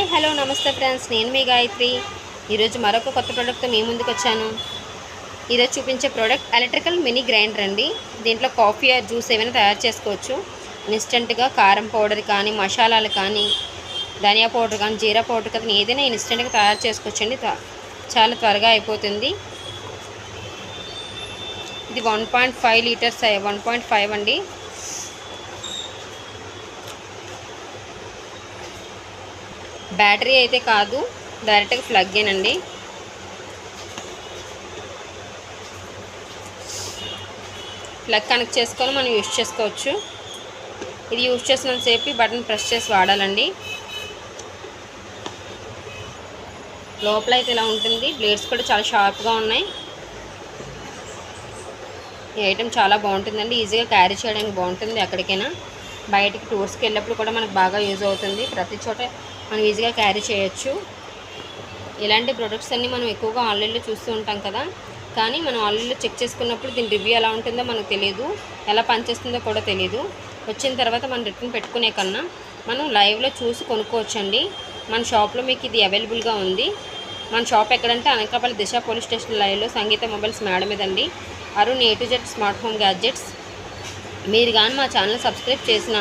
Hi hello నమస్తే friends, నేను మీ గాయత్రి. ఈరోజు మరొక కొత్త ప్రోడక్ట్తో మీ ముందుకు వచ్చాను. ఈరోజు చూపించే ప్రోడక్ట్ ఎలక్ట్రికల్ మినీ గ్రైండర్ అండి. దీంట్లో కాఫీ ఆర్ జ్యూస్ ఏమైనా తయారు చేసుకోవచ్చు. ఇన్స్టెంట్గా కారం పౌడర్ కానీ, మసాలాలు కానీ, ధనియా పౌడర్ కానీ, జీరా పౌడర్ కానీ ఏదైనా ఇన్స్టెంట్గా తయారు చేసుకోవచ్చండి. చాలా త్వరగా అయిపోతుంది. ఇది 1.5 లీటర్స్ 1.5 అండి. బ్యాటరీ అయితే కాదు, డైరెక్ట్గా ప్లగ్ ఏనండి. ప్లగ్ కనెక్ట్ చేసుకొని మనం యూజ్ చేసుకోవచ్చు. ఇది యూజ్ చేసినంతసేపు బటన్ ప్రెస్ చేసి వాడాలండి. లోపల అయితే ఇలా ఉంటుంది. బ్లేడ్స్ కూడా చాలా షార్ప్గా ఉన్నాయి. ఈ ఐటెం చాలా బాగుంటుందండి. ఈజీగా క్యారీ చేయడానికి బాగుంటుంది. ఎక్కడికైనా బయటికి టూర్స్కి వెళ్ళినప్పుడు కూడా మనకు బాగా యూజ్ అవుతుంది. ప్రతి చోట మనం ఈజీగా క్యారీ చేయొచ్చు. ఇలాంటి ప్రొడక్ట్స్ అన్నీ మనం ఎక్కువగా ఆన్లైన్లో చూస్తూ ఉంటాం కదా, కానీ మనం ఆన్లైన్లో చెక్ చేసుకున్నప్పుడు దీని రివ్యూ ఎలా ఉంటుందో మనకు తెలియదు, ఎలా పనిచేస్తుందో కూడా తెలియదు. వచ్చిన తర్వాత మనం రిటర్న్ పెట్టుకునే కన్నా మనం లైవ్లో చూసి కొనుక్కోవచ్చండి. మన షాప్లో మీకు ఇది అవైలబుల్గా ఉంది. మన షాప్ ఎక్కడంటే అనకాపల్లి దిశ పోలీస్ స్టేషన్ లైవ్లో సంగీత మొబైల్స్ మేడ మీదండి. Arun A to Z smart home gadgets. మీరు కానీ మా ఛానల్ సబ్స్క్రైబ్ చేసినా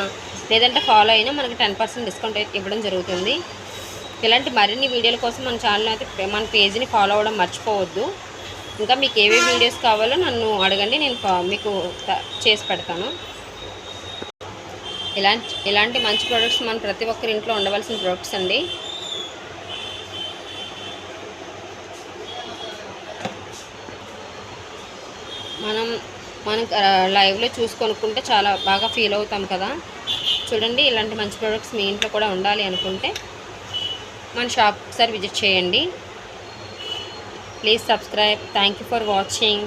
లేదంటే ఫాలో అయినా మనకి 10% డిస్కౌంట్ అయితే ఇవ్వడం జరుగుతుంది. ఇలాంటి మరిన్ని వీడియోల కోసం మన ఛానల్ అయితే మన పేజీని ఫాలో అవ్వడం మర్చిపోవద్దు. ఇంకా మీకు ఏవే వీడియోస్ కావాలో నన్ను అడగండి, నేను మీకు చేసి పెడతాను. ఇలాంటి మంచి ప్రోడక్ట్స్ మన ప్రతి ఒక్కరి ఇంట్లో ఉండవలసిన ప్రోడక్ట్స్ అండి. మనం లైవ్లో చూసి కొనుక్కుంటే చాలా బాగా ఫీల్ అవుతాం కదా. చూడండి, ఇలాంటి మంచి ప్రోడక్ట్స్ మీ ఇంట్లో కూడా ఉండాలి అనుకుంటే మన షాప్ ఒకసారి విజిట్ చేయండి. Please subscribe. Thank you for watching.